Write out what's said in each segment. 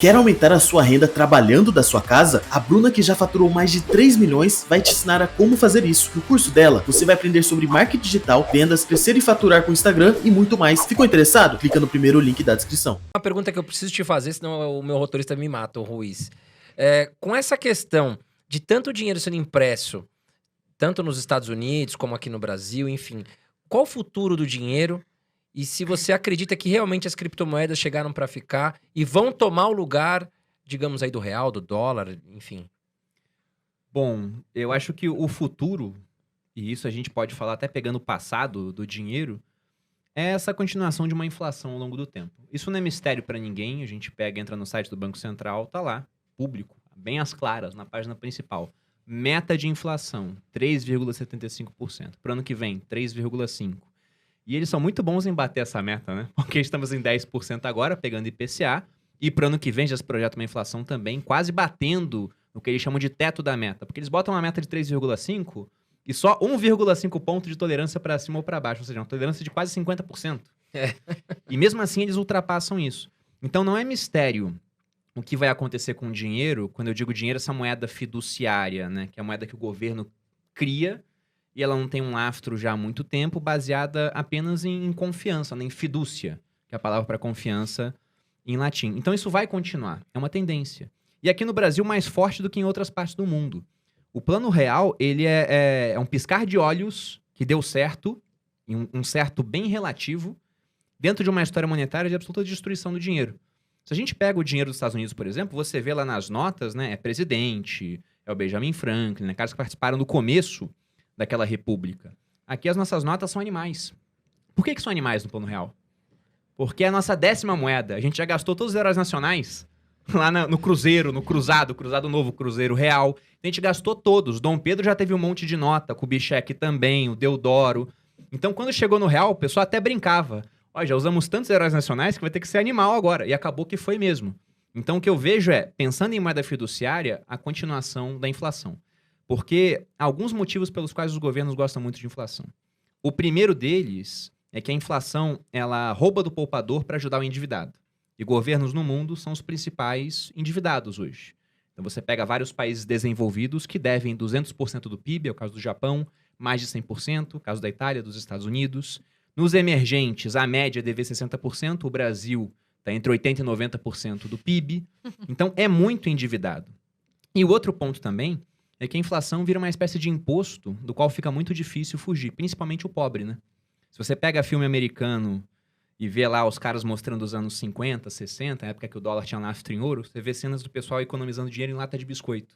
Quer aumentar a sua renda trabalhando da sua casa? A Bruna, que já faturou mais de 3 milhões, vai te ensinar a como fazer isso. No curso dela, você vai aprender sobre marketing digital, vendas, crescer e faturar com o Instagram e muito mais. Ficou interessado? Clica no primeiro link da descrição. Uma pergunta que eu preciso te fazer, senão o meu roteirista me mata, o Ruiz. Com essa questão de tanto dinheiro sendo impresso, tanto nos Estados Unidos como aqui no Brasil, enfim, qual o futuro do dinheiro? E se você acredita que realmente as criptomoedas chegaram para ficar e vão tomar o lugar, digamos aí, do real, do dólar, enfim. Bom, eu acho que o futuro, e isso a gente pode falar até pegando o passado do dinheiro, é essa continuação de uma inflação ao longo do tempo. Isso não é mistério para ninguém, a gente entra no site do Banco Central, tá lá, público, bem às claras, na página principal. Meta de inflação, 3,75%. Para o ano que vem, 3,5%. E eles são muito bons em bater essa meta, né? Porque estamos em 10% agora, pegando IPCA, e para o ano que vem já se projeta uma inflação também, quase batendo no que eles chamam de teto da meta. Porque eles botam uma meta de 3,5% e só 1,5 ponto de tolerância para cima ou para baixo, ou seja, uma tolerância de quase 50%. E mesmo assim eles ultrapassam isso. Então não é mistério o que vai acontecer com o dinheiro, quando eu digo dinheiro, essa moeda fiduciária, né? Que é a moeda que o governo cria, e ela não tem um lastro já há muito tempo, baseada apenas em confiança, né? Em fidúcia, que é a palavra para confiança em latim. Então isso vai continuar, é uma tendência. E aqui no Brasil, mais forte do que em outras partes do mundo. O Plano Real, ele é um piscar de olhos que deu certo, e um certo bem relativo, dentro de uma história monetária de absoluta destruição do dinheiro. Se a gente pega o dinheiro dos Estados Unidos, por exemplo, você vê lá nas notas, né? É presidente, é o Benjamin Franklin, né? Caras que participaram do começo daquela república. Aqui as nossas notas são animais. Por que são animais no Plano Real? Porque é a nossa 10ª moeda. A gente já gastou todos os heróis nacionais lá no Cruzeiro, no Cruzado Novo, Cruzeiro Real. A gente gastou todos. Dom Pedro já teve um monte de nota, Kubitschek também, o Deodoro. Então, quando chegou no Real, o pessoal até brincava. Ó, já usamos tantos heróis nacionais que vai ter que ser animal agora. E acabou que foi mesmo. Então, o que eu vejo é, pensando em moeda fiduciária, a continuação da inflação. Porque há alguns motivos pelos quais os governos gostam muito de inflação. O primeiro deles é que a inflação ela rouba do poupador para ajudar o endividado. E governos no mundo são os principais endividados hoje. Então você pega vários países desenvolvidos que devem 200% do PIB, é o caso do Japão, mais de 100%, o caso da Itália, dos Estados Unidos. Nos emergentes, a média é dever 60%, o Brasil está entre 80% e 90% do PIB. Então é muito endividado. E o outro ponto também é que a inflação vira uma espécie de imposto do qual fica muito difícil fugir, principalmente o pobre, né? Se você pega filme americano e vê lá os caras mostrando os anos 50, 60, a época que o dólar tinha lastro em ouro, você vê cenas do pessoal economizando dinheiro em lata de biscoito.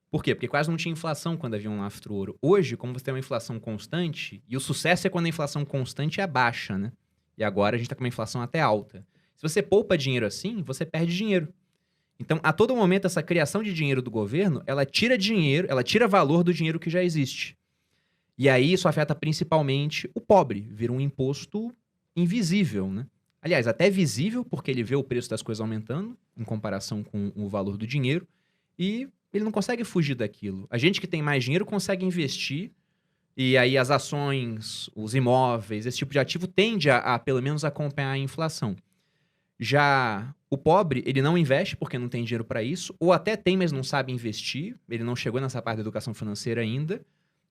Por quê? Porque quase não tinha inflação quando havia um lastro ouro. Hoje, como você tem uma inflação constante, e o sucesso é quando a inflação constante é baixa, né? E agora a gente está com uma inflação até alta. Se você poupa dinheiro assim, você perde dinheiro. Então, a todo momento, essa criação de dinheiro do governo, ela tira dinheiro, ela tira valor do dinheiro que já existe. E aí isso afeta principalmente o pobre, vira um imposto invisível, né? Aliás, até visível, porque ele vê o preço das coisas aumentando, em comparação com o valor do dinheiro, e ele não consegue fugir daquilo. A gente que tem mais dinheiro consegue investir, e aí as ações, os imóveis, esse tipo de ativo tende a pelo menos, acompanhar a inflação. Já o pobre, ele não investe porque não tem dinheiro para isso, ou até tem, mas não sabe investir, ele não chegou nessa parte da educação financeira ainda,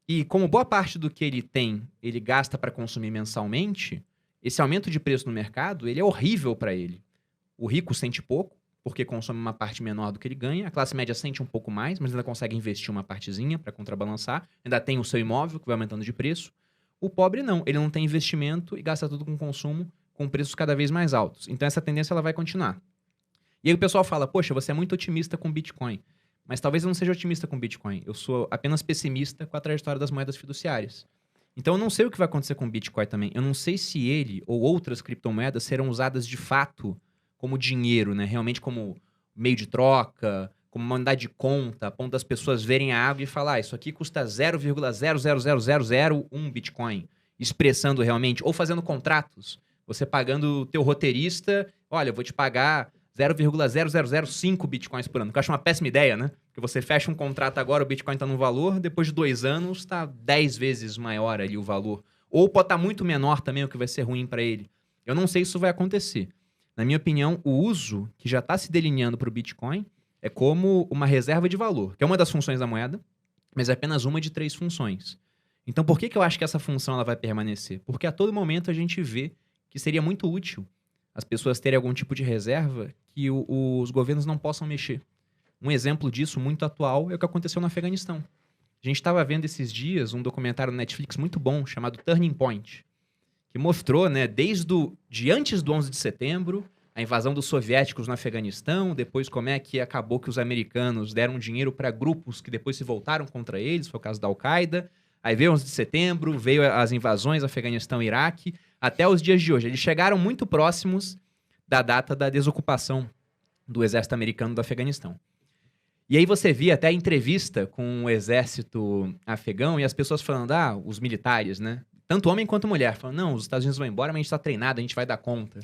e como boa parte do que ele tem, ele gasta para consumir mensalmente, esse aumento de preço no mercado, ele é horrível para ele. O rico sente pouco, porque consome uma parte menor do que ele ganha, a classe média sente um pouco mais, mas ainda consegue investir uma partezinha para contrabalançar, ainda tem o seu imóvel que vai aumentando de preço. O pobre não, ele não tem investimento e gasta tudo com consumo, com preços cada vez mais altos. Então essa tendência ela vai continuar. E aí o pessoal fala, poxa, você é muito otimista com Bitcoin. Mas talvez eu não seja otimista com Bitcoin. Eu sou apenas pessimista com a trajetória das moedas fiduciárias. Então eu não sei o que vai acontecer com o Bitcoin também. Eu não sei se ele ou outras criptomoedas serão usadas de fato como dinheiro, né? Realmente como meio de troca, como uma unidade de conta, a ponto das pessoas verem a água e falar, isso aqui custa 0,00001 Bitcoin. Expressando realmente, ou fazendo contratos. Você pagando o teu roteirista, olha, eu vou te pagar 0,0005 bitcoins por ano. Que eu acho uma péssima ideia, né? Porque você fecha um contrato agora, o Bitcoin está num valor, depois de 2 anos está 10 vezes maior ali o valor. Ou pode estar muito menor também, o que vai ser ruim para ele. Eu não sei se isso vai acontecer. Na minha opinião, o uso que já está se delineando para o Bitcoin é como uma reserva de valor, que é uma das funções da moeda, mas é apenas uma de 3 funções. Então, por que eu acho que essa função ela vai permanecer? Porque a todo momento a gente vê que seria muito útil as pessoas terem algum tipo de reserva que os governos não possam mexer. Um exemplo disso muito atual é o que aconteceu no Afeganistão. A gente estava vendo esses dias um documentário no Netflix muito bom chamado Turning Point, que mostrou, né, de antes do 11 de setembro, a invasão dos soviéticos no Afeganistão, depois como é que acabou que os americanos deram dinheiro para grupos que depois se voltaram contra eles, foi o caso da Al-Qaeda. Aí veio 11 de setembro, veio as invasões Afeganistão e Iraque, até os dias de hoje. Eles chegaram muito próximos da data da desocupação do exército americano do Afeganistão. E aí você via até a entrevista com o exército afegão e as pessoas falando, os militares, né? Tanto homem quanto mulher, falando, não, os Estados Unidos vão embora, mas a gente tá treinado, a gente vai dar conta.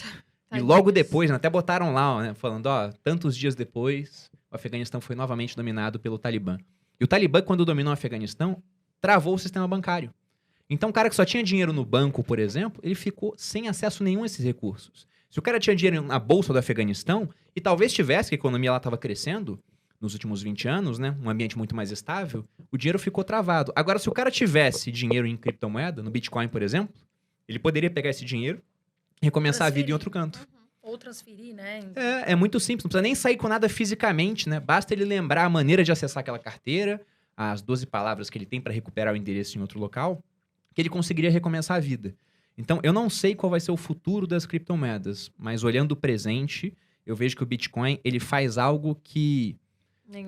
E logo depois, né, até botaram lá, né, falando, tantos dias depois, o Afeganistão foi novamente dominado pelo Talibã. E o Talibã, quando dominou o Afeganistão, travou o sistema bancário. Então, o cara que só tinha dinheiro no banco, por exemplo, ele ficou sem acesso nenhum a esses recursos. Se o cara tinha dinheiro na bolsa do Afeganistão, e talvez tivesse, que a economia lá estava crescendo nos últimos 20 anos, né, um ambiente muito mais estável, o dinheiro ficou travado. Agora, se o cara tivesse dinheiro em criptomoeda, no Bitcoin, por exemplo, ele poderia pegar esse dinheiro e recomeçar a vida em outro canto. Ou transferir, né? É muito simples, não precisa nem sair com nada fisicamente, né? Basta ele lembrar a maneira de acessar aquela carteira, as 12 palavras que ele tem para recuperar o endereço em outro local, que ele conseguiria recomeçar a vida. Então, eu não sei qual vai ser o futuro das criptomoedas, mas olhando o presente, eu vejo que o Bitcoin, ele faz algo que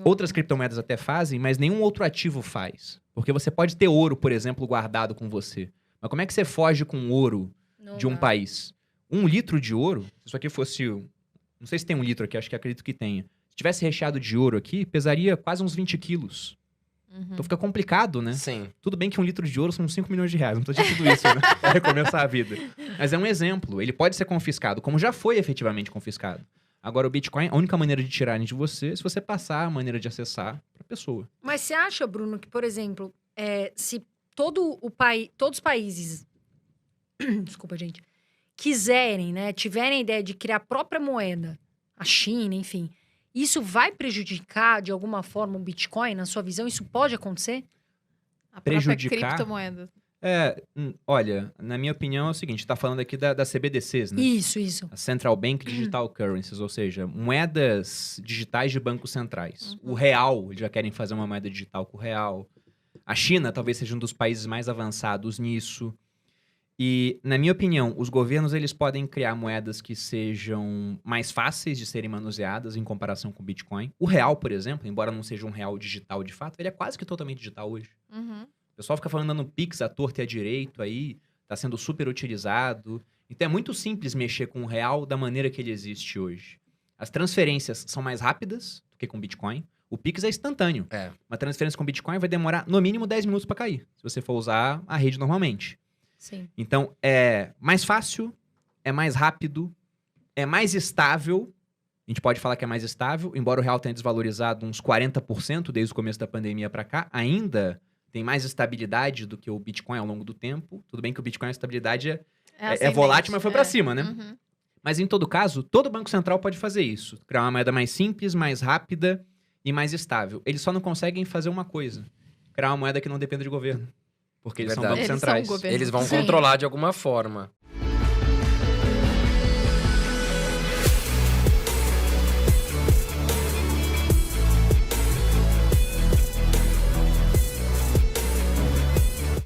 outras criptomoedas até fazem, mas nenhum outro ativo faz. Porque você pode ter ouro, por exemplo, guardado com você. Mas como é que você foge com ouro de um país? 1 litro de ouro, se isso aqui fosse... Não sei se tem 1 litro aqui, acho que acredito que tenha. Se tivesse recheado de ouro aqui, pesaria quase uns 20 quilos. Então fica complicado, né? Sim. Tudo bem que 1 litro de ouro são 5 milhões de reais. Não precisa de tudo isso, né? Pra recomeçar a vida. Mas é um exemplo. Ele pode ser confiscado, como já foi efetivamente confiscado. Agora, o Bitcoin, a única maneira de tirarem de você é se você passar a maneira de acessar pra pessoa. Mas você acha, Bruno, que, por exemplo, se todos os países, desculpa, gente, quiserem, né, tiverem a ideia de criar a própria moeda, a China, enfim, isso vai prejudicar de alguma forma o Bitcoin, na sua visão? Isso pode acontecer? A Prejudicar? própria criptomoeda. Olha, na minha opinião é o seguinte, tá falando aqui da CBDCs, né? Isso. A Central Bank Digital Currencies, ou seja, moedas digitais de bancos centrais. O real, eles já querem fazer uma moeda digital com o real. A China talvez seja um dos países mais avançados nisso. E, na minha opinião, os governos eles podem criar moedas que sejam mais fáceis de serem manuseadas em comparação com o Bitcoin. O real, por exemplo, embora não seja um real digital de fato, ele é quase que totalmente digital hoje. O pessoal fica falando no Pix à torta e à direito aí, tá sendo super utilizado. Então é muito simples mexer com o real da maneira que ele existe hoje. As transferências são mais rápidas do que com Bitcoin. O Pix é instantâneo. Uma transferência com Bitcoin vai demorar no mínimo 10 minutos para cair, se você for usar a rede normalmente. Sim. Então, é mais fácil, é mais rápido, é mais estável. A gente pode falar que é mais estável, embora o real tenha desvalorizado uns 40% desde o começo da pandemia para cá, ainda tem mais estabilidade do que o Bitcoin ao longo do tempo. Tudo bem que o Bitcoin, a estabilidade é volátil, mas foi para cima, né? Mas, em todo caso, todo banco central pode fazer isso. Criar uma moeda mais simples, mais rápida e mais estável. Eles só não conseguem fazer uma coisa. Criar uma moeda que não dependa de governo. Porque eles são bancos centrais. Eles vão controlar de alguma forma.